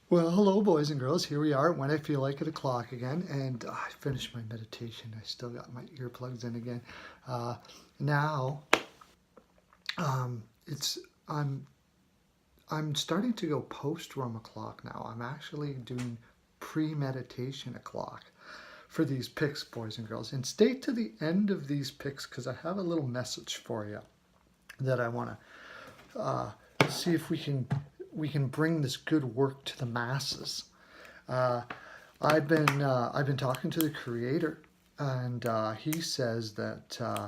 Well, hello, boys and girls. Here we are when I feel like at o'clock again, and I finished my meditation. I still got my earplugs in again. Uh, now, it's I'm starting to go post rum o'clock now. I'm actually doing pre-meditation o'clock for these picks, boys and girls. And stay to the end of these picks because I have a little message for you that I want to see if we can bring this good work to the masses. Uh, I've been talking to the creator, and he says that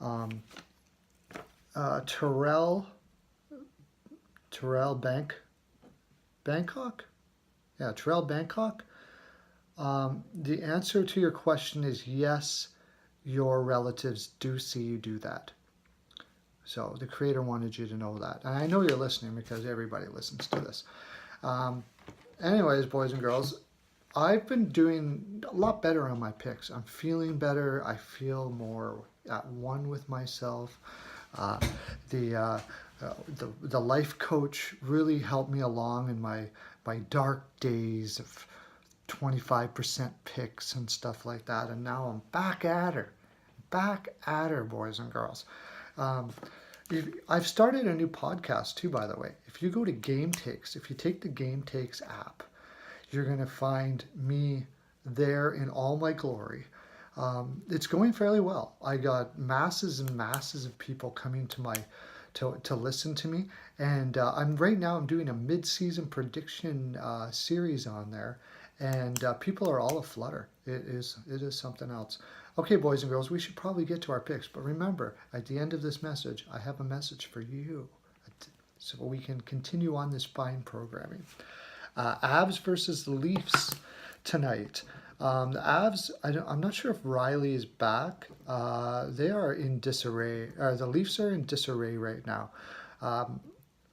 um, Terrell Terrell Bangkok, yeah, Terrell Bangkok. The answer to your question is yes. Your relatives do see you do that. So the creator wanted you to know that, and I know you're listening because everybody listens to this. Um, Anyways, boys and girls, I've been doing a lot better on my picks. I'm feeling better. I feel more at one with myself. Uh, the, uh, the life coach really helped me along in my dark days of 25% picks and stuff like that. And now I'm back at her, boys and girls. Um, I've started a new podcast too, by the way. If you go to Game Takes, if you take the Game Takes app, you're going to find me there in all my glory. It's going fairly well. I got masses and masses of people coming to listen to me, and I'm doing a mid-season prediction series on there, and people are all aflutter. It is something else. Okay, boys and girls, we should probably get to our picks, but remember, at the end of this message, I have a message for you, so we can continue on this fine programming. Avs versus the Leafs tonight. The Avs, I'm not sure if Riley is back. They are in disarray. The Leafs are in disarray right now. Um,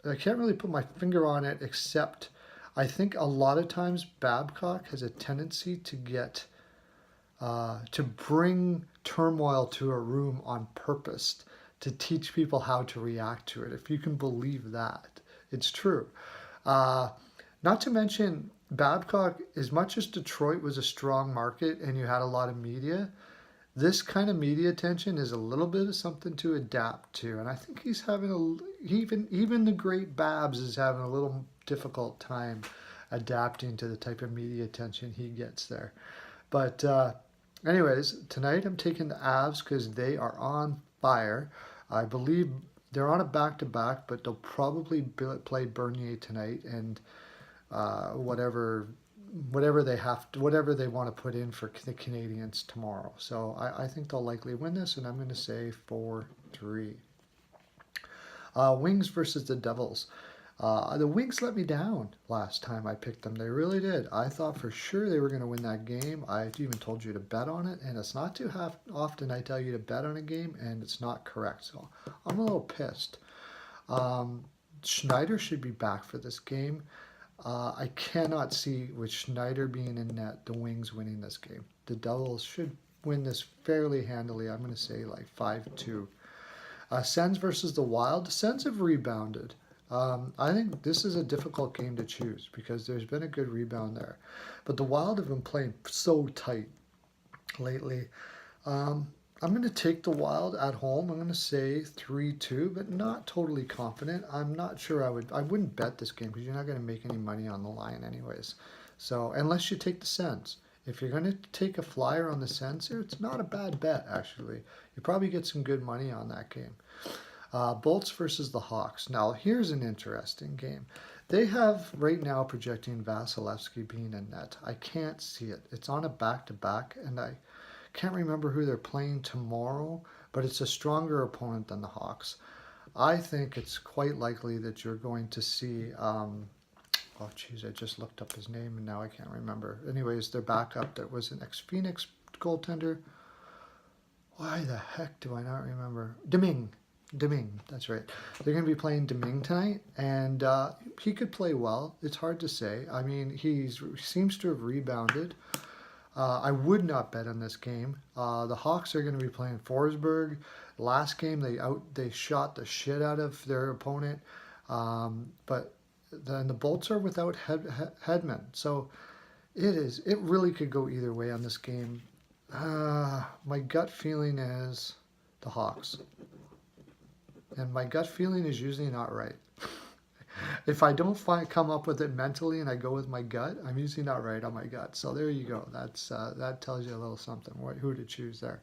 I can't really put my finger on it, except I think a lot of times Babcock has a tendency to bring turmoil to a room on purpose to teach people how to react to it. If you can believe that, it's true. Uh, Not to mention, Babcock, as much as Detroit was a strong market and you had a lot of media, this kind of media attention is a little bit of something to adapt to. And I think he's having even the great Babs is having a little difficult time adapting to the type of media attention he gets there. But anyways, tonight I'm taking the Avs because they are on fire. I believe they're on a back-to-back, but they'll probably play Bernier tonight, and whatever whatever they want to put in for the Canadians tomorrow. So I think they'll likely win this, and I'm going to say 4-3. Wings versus the Devils. The Wings let me down last time I picked them. They really did. I thought for sure they were going to win that game. I even told you to bet on it, and it's not too often I tell you to bet on a game and it's not correct. So I'm a little pissed. Schneider should be back for this game. I cannot see, with Schneider being in net, the Wings winning this game. The Devils should win this fairly handily. I'm going to say like 5-2. Sens versus the Wild. The Sens have rebounded. I think this is a difficult game to choose because there's been a good rebound there. But the Wild have been playing so tight lately. I'm going to take the Wild at home. I'm going to say 3-2, but not totally confident. I'm not sure I wouldn't bet this game because you're not going to make any money on the line anyways. So unless you take the Sens. If you're going to take a flyer on the Sens here, it's not a bad bet actually. You probably get some good money on that game. Bolts versus the Hawks. Now here's an interesting game. They have right now projecting Vasilevsky being in net. I can't see it. It's on a back-to-back, and I can't remember who they're playing tomorrow, but it's a stronger opponent than the Hawks. I think it's quite likely that you're going to see. Oh, geez, I just looked up his name and now I can't remember. Anyways, their backup that was an ex-Phoenix goaltender. Why the heck do I not remember? Deming, that's right. They're going to be playing Deming tonight, and he could play well. It's hard to say. I mean, he seems to have rebounded. I would not bet on this game. The Hawks are going to be playing Forsberg. Last game, they shot the shit out of their opponent. But the bolts are without headmen. So it really could go either way on this game. My gut feeling is the Hawks. And my gut feeling is usually not right. If I don't come up with it mentally and I go with my gut, I'm usually not right on my gut. So there you go. That tells you a little something, who to choose there.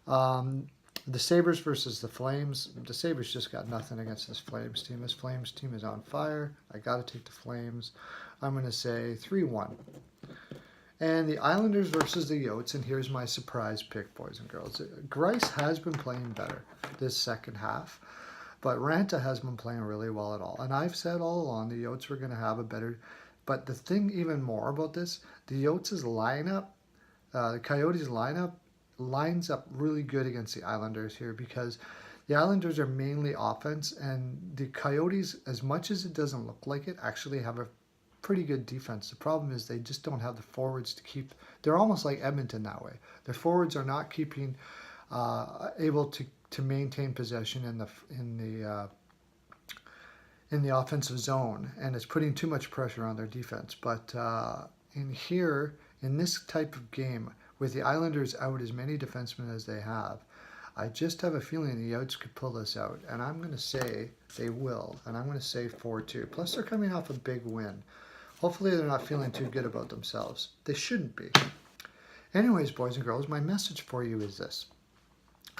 The Sabres versus the Flames. The Sabres just got nothing against this Flames team. This Flames team is on fire. I got to take the Flames. I'm going to say 3-1. And the Islanders versus the Yotes, and here's my surprise pick, boys and girls. Greiss has been playing better this second half, but Ranta has been playing really well at all. And I've said all along the Yotes were going to have a better, but the thing even more about this, the Yotes' lineup, the Coyotes' lineup, lines up really good against the Islanders here, because the Islanders are mainly offense, and the Coyotes, as much as it doesn't look like it, actually have a pretty good defense. The problem is they just don't have the forwards to keep. They're almost like Edmonton that way. Their forwards are not keeping able to maintain possession in the offensive zone, and it's putting too much pressure on their defense. But in this type of game, with the Islanders out as many defensemen as they have, I just have a feeling the Yotes could pull this out, and I'm going to say they will, and I'm going to say 4-2. Plus, they're coming off a big win. Hopefully, they're not feeling too good about themselves. They shouldn't be. Anyways, boys and girls, my message for you is this.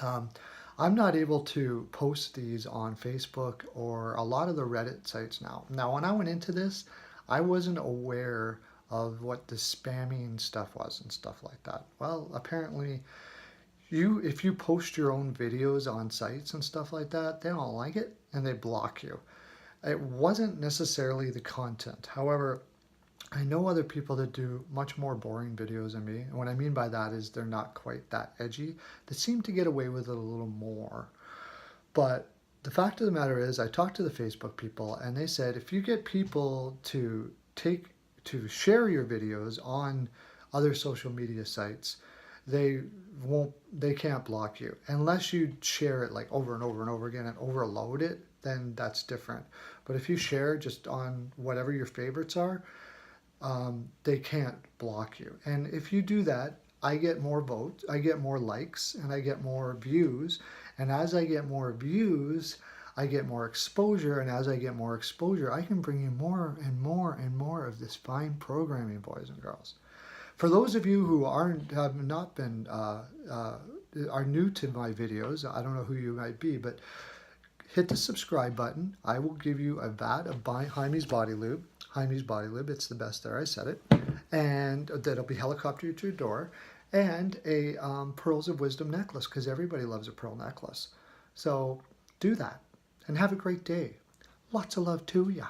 I'm not able to post these on Facebook or a lot of the Reddit sites now. Now, when I went into this, I wasn't aware of what the spamming stuff was and stuff like that. Well, apparently, if you post your own videos on sites and stuff like that, they don't like it and they block you. It wasn't necessarily the content. However, I know other people that do much more boring videos than me. And what I mean by that is they're not quite that edgy. They seem to get away with it a little more. But the fact of the matter is, I talked to the Facebook people, and they said if you get people to share your videos on other social media sites, they can't block you unless you share it like over and over and over again and overload it. Then that's different. But if you share just on whatever your favorites are, they can't block you. And if you do that, I get more votes, I get more likes, and I get more views. And as I get more views, I get more exposure. And as I get more exposure, I can bring you more and more and more of this fine programming, boys and girls. For those of you who are new to my videos, I don't know who you might be, but hit the subscribe button. I will give you a vat of Jaime's Body Lube. Jaime's Body Lube, it's the best there, I said it. And that'll be helicoptered to your door. And a Pearls of Wisdom necklace, because everybody loves a pearl necklace. So do that, and have a great day. Lots of love to ya.